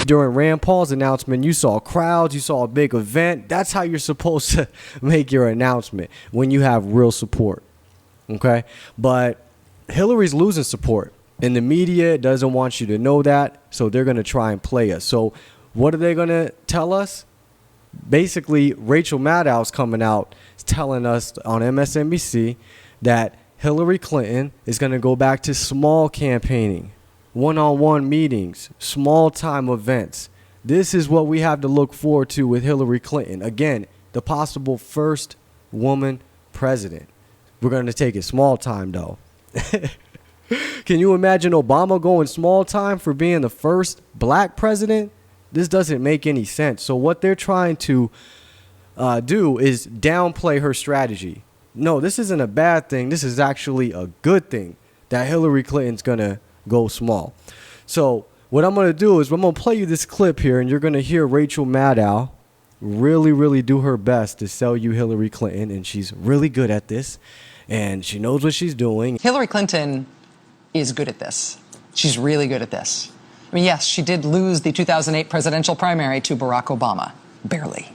During Rand Paul's announcement, you saw crowds, you saw a big event. That's how you're supposed to make your announcement, when you have real support. Okay? But Hillary's losing support, and the media doesn't want you to know that, so they're going to try and play us. So what are they going to tell us? Basically, Rachel Maddow's coming out telling us on MSNBC that Hillary Clinton is going to go back to small campaigning, one-on-one meetings, small-time events. This is what we have to look forward to with Hillary Clinton. Again, the possible first woman president. We're going to take it small time, though. Can you imagine Obama going small time for being the first black president? This doesn't make any sense. So what they're trying to do is downplay her strategy. No, this isn't a bad thing. This is actually a good thing that Hillary Clinton's going to go small. So what I'm going to do is I'm going to play you this clip here, and you're going to hear Rachel Maddow really do her best to sell you Hillary Clinton, and she's really good at this, and she knows what she's doing. Hillary Clinton is good at this. She's really good at this. I mean, yes, she did lose the 2008 presidential primary to Barack Obama, barely.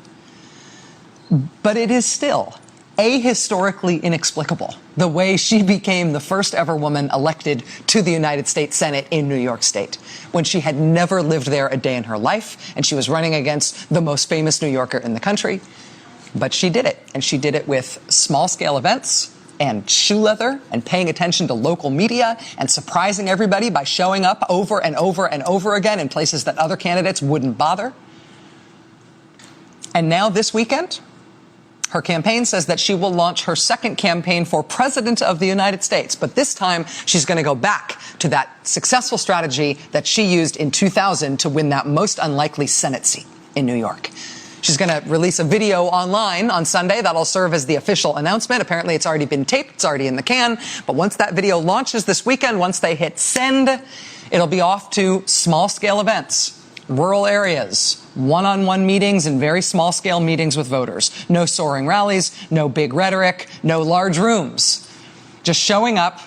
But it is still ahistorically inexplicable the way she became the first ever woman elected to the United States Senate in New York State, when she had never lived there a day in her life, and she was running against the most famous New Yorker in the country. But she did it, and she did it with small-scale events and shoe leather and paying attention to local media and surprising everybody by showing up over and over and over again in places that other candidates wouldn't bother. And now this weekend, her campaign says that she will launch her second campaign for president of the United States. But this time, she's going to go back to that successful strategy that she used in 2000 to win that most unlikely Senate seat in New York. She's going to release a video online on Sunday that'll serve as the official announcement. Apparently, it's already been taped. It's already in the can. But once that video launches this weekend, once they hit send, it'll be off to small-scale events, rural areas, one-on-one meetings and very small-scale meetings with voters. No soaring rallies, no big rhetoric, no large rooms. Just showing up,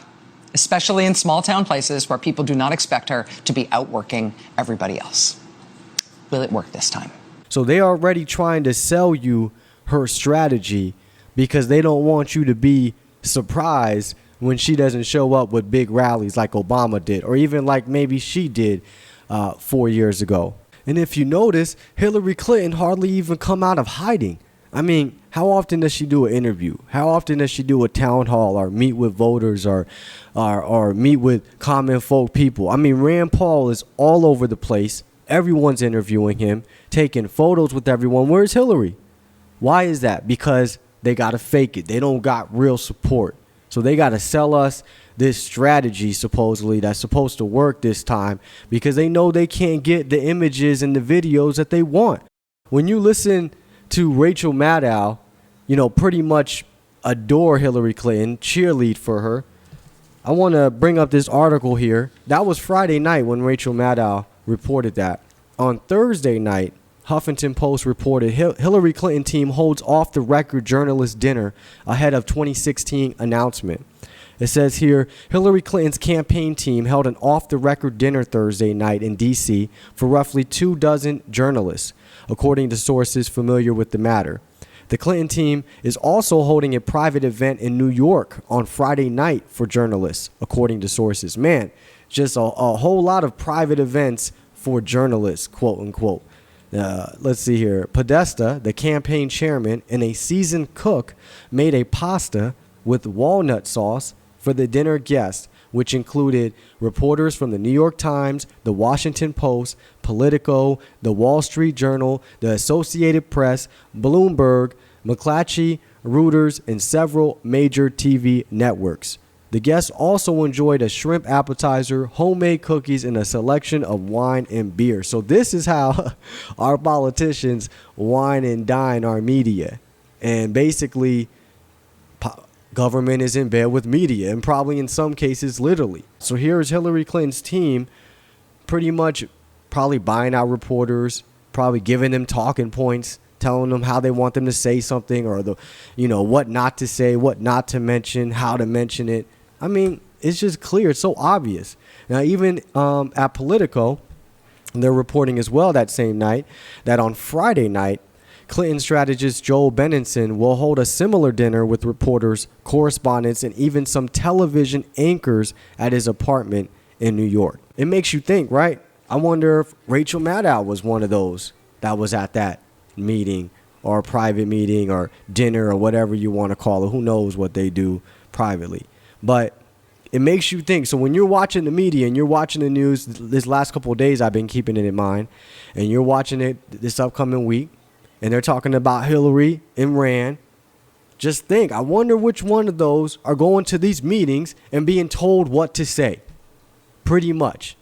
especially in small-town places where people do not expect her to be outworking everybody else. Will it work this time? So they are already trying to sell you her strategy because they don't want you to be surprised when she doesn't show up with big rallies like Obama did, or even like maybe she did 4 years ago. And if you notice, Hillary Clinton hardly even come out of hiding. I mean, how often does she do an interview? How often does she do a town hall or meet with voters or meet with common folk people? I mean, Rand Paul is all over the place. Everyone's interviewing him, taking photos with everyone. Where's Hillary? Why is that? Because they got to fake it. They don't got real support. So they got to sell us this strategy, supposedly, that's supposed to work this time, because they know they can't get the images and the videos that they want. When you listen to Rachel Maddow, you know, pretty much adore Hillary Clinton, cheerlead for her. I want to bring up this article here. That was Friday night when Rachel Maddow reported that. On Thursday night, Huffington Post reported Hillary Clinton team holds off-the-record journalist dinner ahead of 2016 announcement. It says here, Hillary Clinton's campaign team held an off-the-record dinner Thursday night in D.C. for roughly 24 journalists, according to sources familiar with the matter. The Clinton team is also holding a private event in New York on Friday night for journalists, according to sources. Man, just a whole lot of private events for journalists, quote unquote. Let's see here. Podesta, the campaign chairman and a seasoned cook, made a pasta with walnut sauce for the dinner guests, which included reporters from the New York Times, the Washington Post, Politico, the Wall Street Journal, the Associated Press, Bloomberg, McClatchy, Reuters, and several major TV networks. The guests also enjoyed a shrimp appetizer, homemade cookies, and a selection of wine and beer. So this is how our politicians wine and dine our media. And basically, government is in bed with media, and probably in some cases, literally. So here's Hillary Clinton's team pretty much probably buying out reporters, probably giving them talking points, telling them how they want them to say something, or what not to say, what not to mention, how to mention it. I mean, it's just clear. It's so obvious. Now, even at Politico, They're reporting as well that same night that on Friday night, Clinton strategist Joel Benenson will hold a similar dinner with reporters, correspondents, and even some television anchors at his apartment in New York. It makes you think, right? I wonder if Rachel Maddow was one of those that was at that meeting or a private meeting or dinner or whatever you want to call it. Who knows what they do privately. But it makes you think. So when you're watching the media and you're watching the news, this last couple of days I've been keeping it in mind, and you're watching it this upcoming week, and they're talking about Hillary and Rand, just think, I wonder which one of those are going to these meetings and being told what to say. Pretty much.